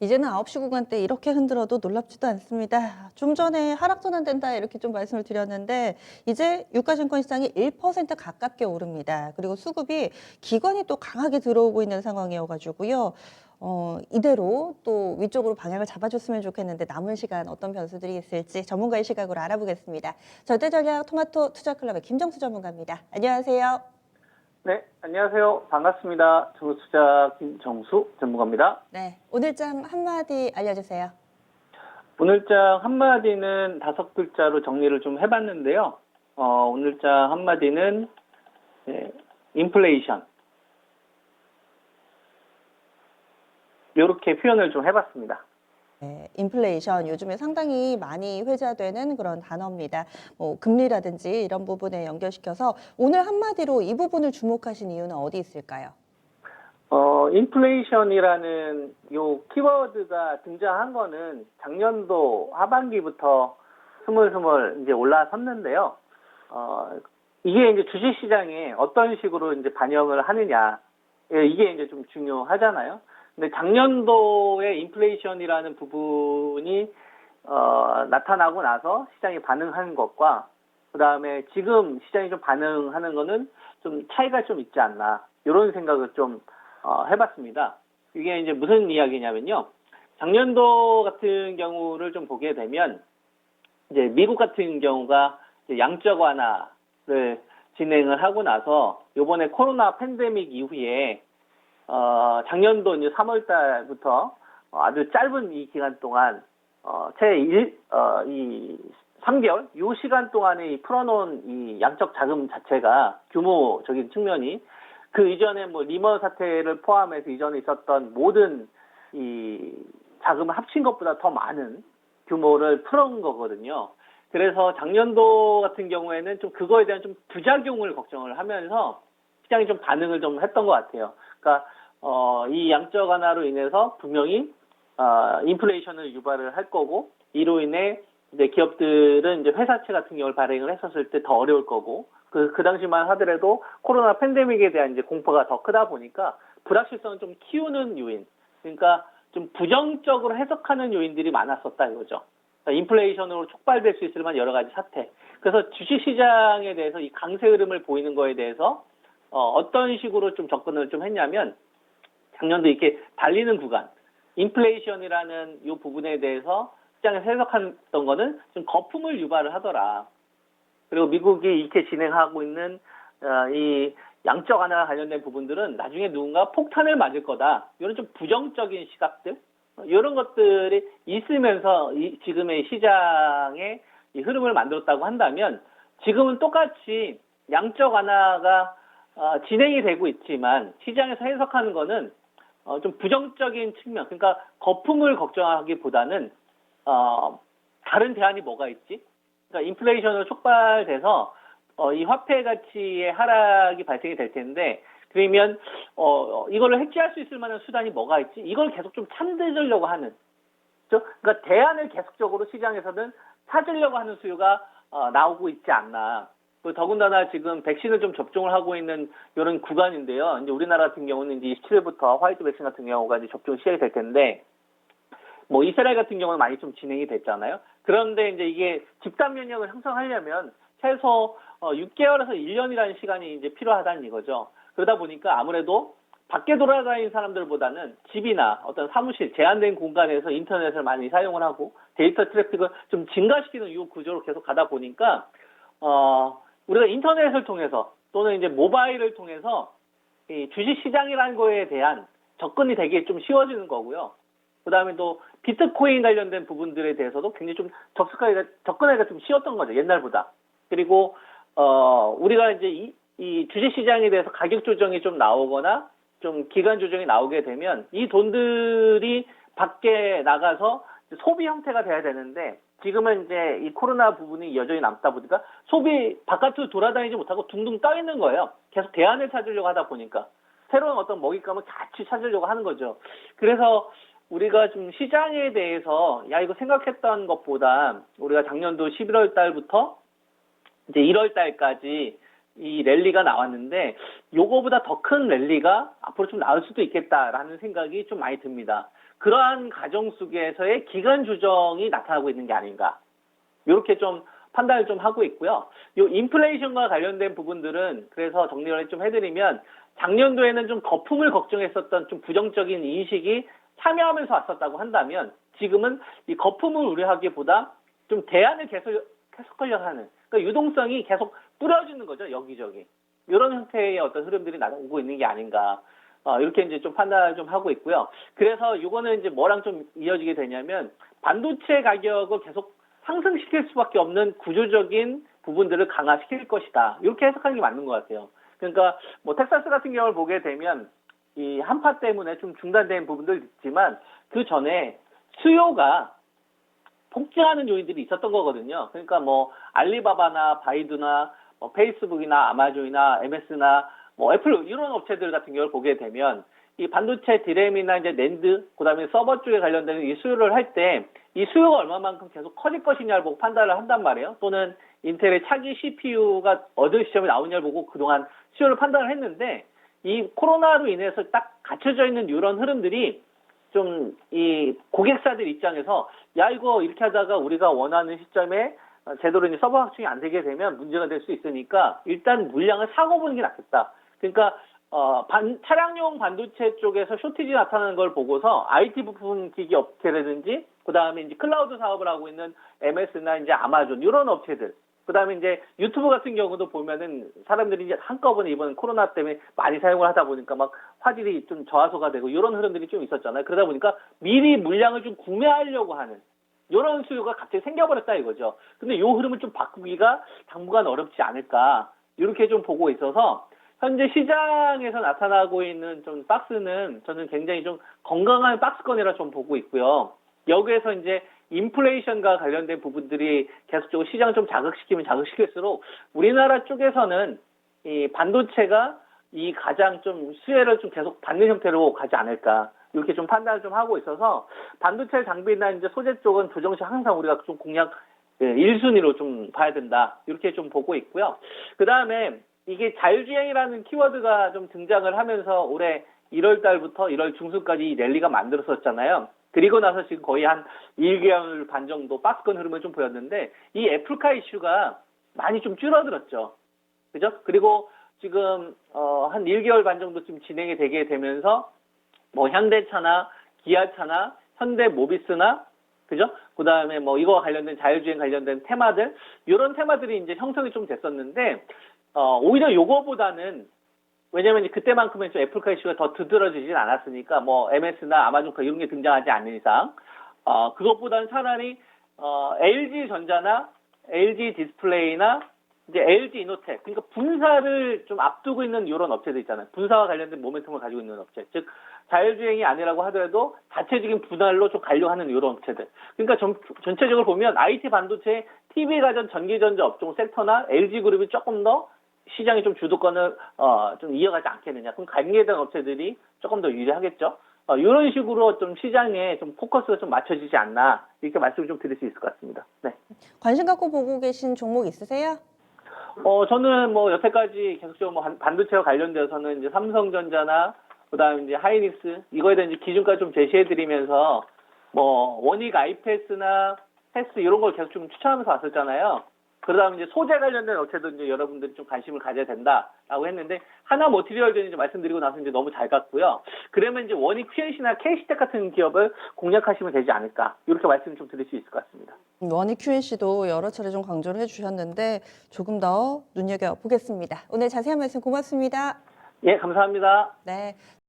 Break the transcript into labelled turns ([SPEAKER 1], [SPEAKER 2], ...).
[SPEAKER 1] 이제는 9시 구간대 이렇게 흔들어도 놀랍지도 않습니다. 좀 전에 하락 전환된다 이렇게 좀 말씀을 드렸는데 이제 유가증권 시장이 1% 가깝게 오릅니다. 그리고 수급이 기관이 또 강하게 들어오고 있는 상황이어가지고요. 이대로 또 위쪽으로 방향을 잡아줬으면 좋겠는데 남은 시간 어떤 변수들이 있을지 전문가의 시각으로 알아보겠습니다. 절대전략 토마토 투자클럽의 김정수 전문가입니다. 안녕하세요.
[SPEAKER 2] 네, 안녕하세요. 반갑습니다. 투자 김정수 전문가입니다.
[SPEAKER 1] 네, 오늘장 한마디 알려주세요.
[SPEAKER 2] 오늘장 한마디는 5글자로 정리를 좀 해봤는데요. 오늘장 한마디는 인플레이션. 이렇게 표현을 좀 해봤습니다.
[SPEAKER 1] 네, 인플레이션 요즘에 상당히 많이 회자되는 그런 단어입니다. 뭐 금리라든지 이런 부분에 연결시켜서 오늘 한마디로 이 부분을 주목하신 이유는 어디 있을까요?
[SPEAKER 2] 인플레이션이라는 요 키워드가 등장한 거는 작년도 하반기부터 스물스물 이제 올라섰는데요. 이게 이제 주식시장에 어떤 식으로 이제 반영을 하느냐, 이게 이제 좀 중요하잖아요. 근데 작년도에 인플레이션이라는 부분이 나타나고 나서 시장이 반응하는 것과 그 다음에 지금 시장이 좀 반응하는 거는 좀 차이가 좀 있지 않나 이런 생각을 좀 해봤습니다. 이게 이제 무슨 이야기냐면요. 작년도 같은 경우를 좀 보게 되면 이제 미국 같은 경우가 이제 양적 완화를 진행을 하고 나서 요번에 코로나 팬데믹 이후에 작년도 이제 3월 달부터 아주 짧은 이 기간 동안 이 3개월 요 시간 동안에 이 풀어놓은 이 양적 자금 자체가 규모적인 측면이 그 이전에 뭐 리먼 사태를 포함해서 이전에 있었던 모든 이 자금을 합친 것보다 더 많은 규모를 풀어온 거거든요. 그래서 작년도 같은 경우에는 좀 그거에 대한 좀 부작용을 걱정을 하면서 시장이 좀 반응을 좀 했던 것 같아요. 그러니까 이 양적 완화로 인해서 분명히 인플레이션을 유발을 할 거고 이로 인해 이제 기업들은 이제 회사채 같은 경우를 발행을 했었을 때 더 어려울 거고 그 당시만 하더라도 코로나 팬데믹에 대한 이제 공포가 더 크다 보니까 불확실성을 좀 키우는 요인, 그러니까 좀 부정적으로 해석하는 요인들이 많았었다 이거죠. 그러니까 인플레이션으로 촉발될 수 있을 만한 여러 가지 사태. 그래서 주식시장에 대해서 이 강세 흐름을 보이는 거에 대해서 어떤 식으로 좀 접근을 좀 했냐면 작년도 이렇게 달리는 구간, 인플레이션이라는 이 부분에 대해서 시장에서 해석했던 거는 좀 거품을 유발을 하더라. 그리고 미국이 이렇게 진행하고 있는 이 양적 완화와 관련된 부분들은 나중에 누군가 폭탄을 맞을 거다. 이런 좀 부정적인 시각들, 이런 것들이 있으면서 지금의 시장의 이 흐름을 만들었다고 한다면 지금은 똑같이 양적 완화가 진행이 되고 있지만 시장에서 해석하는 거는 좀 부정적인 측면, 그러니까 거품을 걱정하기보다는 다른 대안이 뭐가 있지? 그러니까 인플레이션으로 촉발돼서 이 화폐 가치의 하락이 발생이 될 텐데 그러면 이거를 해지할 수 있을 만한 수단이 뭐가 있지? 이걸 계속 좀 찾으려고 하는, 그렇죠? 그러니까 대안을 계속적으로 시장에서는 찾으려고 하는 수요가 나오고 있지 않나. 더군다나 지금 백신을 좀 접종을 하고 있는 이런 구간인데요. 이제 우리나라 같은 경우는 이제 27일부터 화이트 백신 같은 경우가 이제 접종 시작이 될 텐데, 뭐 이스라엘 같은 경우는 많이 좀 진행이 됐잖아요. 그런데 이제 이게 집단 면역을 형성하려면 최소 6개월에서 1년이라는 시간이 이제 필요하다는 이거죠. 그러다 보니까 아무래도 밖에 돌아다니는 사람들보다는 집이나 어떤 사무실, 제한된 공간에서 인터넷을 많이 사용을 하고 데이터 트래픽을 좀 증가시키는 이 구조로 계속 가다 보니까 우리가 인터넷을 통해서 또는 이제 모바일을 통해서 이 주식시장이라는 거에 대한 접근이 되게 좀 쉬워지는 거고요. 그 다음에 또 비트코인 관련된 부분들에 대해서도 굉장히 좀 접근하기가 좀 쉬웠던 거죠, 옛날보다. 그리고 우리가 이제 이 주식시장에 대해서 가격 조정이 좀 나오거나 좀 기간 조정이 나오게 되면 이 돈들이 밖에 나가서 소비 형태가 돼야 되는데 지금은 이제 이 코로나 부분이 여전히 남다 보니까 소비 바깥으로 돌아다니지 못하고 둥둥 떠 있는 거예요. 계속 대안을 찾으려고 하다 보니까 새로운 어떤 먹잇감을 같이 찾으려고 하는 거죠. 그래서 우리가 좀 시장에 대해서 이거 생각했던 것보다 우리가 작년도 11월 달부터 이제 1월 달까지 이 랠리가 나왔는데 요거보다 더 큰 랠리가 앞으로 좀 나올 수도 있겠다라는 생각이 좀 많이 듭니다. 그러한 과정 속에서의 기간 조정이 나타나고 있는 게 아닌가. 이렇게 좀 판단을 좀 하고 있고요. 요 인플레이션과 관련된 부분들은 그래서 정리를 좀 해드리면 작년도에는 좀 거품을 걱정했었던 좀 부정적인 인식이 참여하면서 왔었다고 한다면 지금은 이 거품을 우려하기보다 좀 대안을 계속하려고 하는 그러니까 유동성이 계속 뿌려지는 거죠. 여기저기. 이런 형태의 어떤 흐름들이 나오고 있는 게 아닌가. 이렇게 이제 좀 판단을 좀 하고 있고요. 그래서 이거는 이제 뭐랑 좀 이어지게 되냐면 반도체 가격을 계속 상승시킬 수밖에 없는 구조적인 부분들을 강화시킬 것이다. 이렇게 해석하는 게 맞는 것 같아요. 그러니까 뭐 텍사스 같은 경우를 보게 되면 이 한파 때문에 좀 중단된 부분도 있지만 그 전에 수요가 폭증하는 요인들이 있었던 거거든요. 그러니까 뭐 알리바바나 바이두나 뭐 페이스북이나 아마존이나 MS나 뭐 애플 이런 업체들 같은 경우를 보게 되면 이 반도체 디램이나 이제 낸드 그다음에 서버 쪽에 관련된 이 수요를 할 때 이 수요가 얼마만큼 계속 커질 것이냐를 보고 판단을 한단 말이에요. 또는 인텔의 차기 CPU가 어느 시점에 나오냐를 보고 그동안 수요를 판단을 했는데 이 코로나로 인해서 딱 갇혀져 있는 이런 흐름들이 좀 이 고객사들 입장에서 야 이거 이렇게 하다가 우리가 원하는 시점에 제대로 이제 서버 확충이 안 되게 되면 문제가 될 수 있으니까 일단 물량을 사고 보는 게 낫겠다. 그러니까 차량용 반도체 쪽에서 쇼티지 나타나는 걸 보고서 IT 부품 기기 업체라든지 그다음에 이제 클라우드 사업을 하고 있는 MS나 이제 아마존 이런 업체들 그다음에 이제 유튜브 같은 경우도 보면은 사람들이 이제 한꺼번에 이번 코로나 때문에 많이 사용을 하다 보니까 막 화질이 좀 저하소가 되고 이런 흐름들이 좀 있었잖아요. 그러다 보니까 미리 물량을 좀 구매하려고 하는 이런 수요가 갑자기 생겨버렸다 이거죠. 근데 이 흐름을 좀 바꾸기가 당분간 어렵지 않을까 이렇게 좀 보고 있어서 현재 시장에서 나타나고 있는 좀 박스는 저는 굉장히 좀 건강한 박스권이라 좀 보고 있고요. 여기에서 이제 인플레이션과 관련된 부분들이 계속적으로 시장을 좀 자극시키면 자극시킬수록 우리나라 쪽에서는 이 반도체가 이 가장 좀 수혜를 좀 계속 받는 형태로 가지 않을까. 이렇게 좀 판단을 좀 하고 있어서 반도체 장비나 이제 소재 쪽은 조정시 항상 우리가 좀 공략 1순위로 좀 봐야 된다. 이렇게 좀 보고 있고요. 그 다음에 이게 자율주행이라는 키워드가 좀 등장을 하면서 올해 1월 달부터 1월 중순까지 이 랠리가 만들어졌잖아요. 그리고 나서 지금 거의 한 1개월 반 정도 박스권 흐름을 좀 보였는데 이 애플카 이슈가 많이 좀 줄어들었죠. 그죠? 그리고 지금 한 1개월 반 정도 좀 진행이 되게 되면서 뭐 현대차나 기아차나 현대모비스나 그죠? 그다음에 뭐 이거와 관련된 자율주행 관련된 테마들 이런 테마들이 이제 형성이 좀 됐었는데 오히려 요거보다는 왜냐면 그때만큼은 좀 애플카 이슈가 더 두드러지진 않았으니까 뭐 MS나 아마존카 이런 게 등장하지 않는 이상 그것보다는 차라리 LG전자나 LG 디스플레이나 이제 LG 이노텍 그러니까 분사를 좀 앞두고 있는 이런 업체들 있잖아요. 분사와 관련된 모멘텀을 가지고 있는 업체. 즉 자율주행이 아니라고 하더라도 자체적인 분할로 좀 가려고 하는 이런 업체들. 그러니까 전체적으로 보면 IT 반도체, TV 가전, 전기전자 업종 섹터나 LG그룹이 조금 더 시장이 좀 주도권을 좀 이어가지 않겠느냐. 그럼 관계된 업체들이 조금 더 유리하겠죠. 이런 식으로 좀 시장에 좀 포커스가 좀 맞춰지지 않나 이렇게 말씀을 좀 드릴 수 있을 것 같습니다. 네.
[SPEAKER 1] 관심 갖고 보고 계신 종목 있으세요?
[SPEAKER 2] 저는 뭐 여태까지 계속적으로 뭐 반도체와 관련돼서는 이제 삼성전자나 그다음에 이제 하이닉스 이거에 대한 이제 기준까지 좀 제시해드리면서 뭐 원익 아이패스나 패스 이런 걸 계속 좀 추천하면서 왔었잖아요. 그러다 이제 소재 관련된 업체도 이제 여러분들이 좀 관심을 가져야 된다라고 했는데 하나 머티리얼즈는 이제 말씀드리고 나서 이제 너무 잘 갔고요. 그러면 이제 원익 QNC나 KC텍 같은 기업을 공략하시면 되지 않을까 이렇게 말씀 좀 드릴 수 있을 것 같습니다.
[SPEAKER 1] 원익 QNC도 여러 차례 좀 강조를 해주셨는데 조금 더 눈여겨보겠습니다. 오늘 자세한 말씀 고맙습니다.
[SPEAKER 2] 예, 감사합니다.
[SPEAKER 1] 네.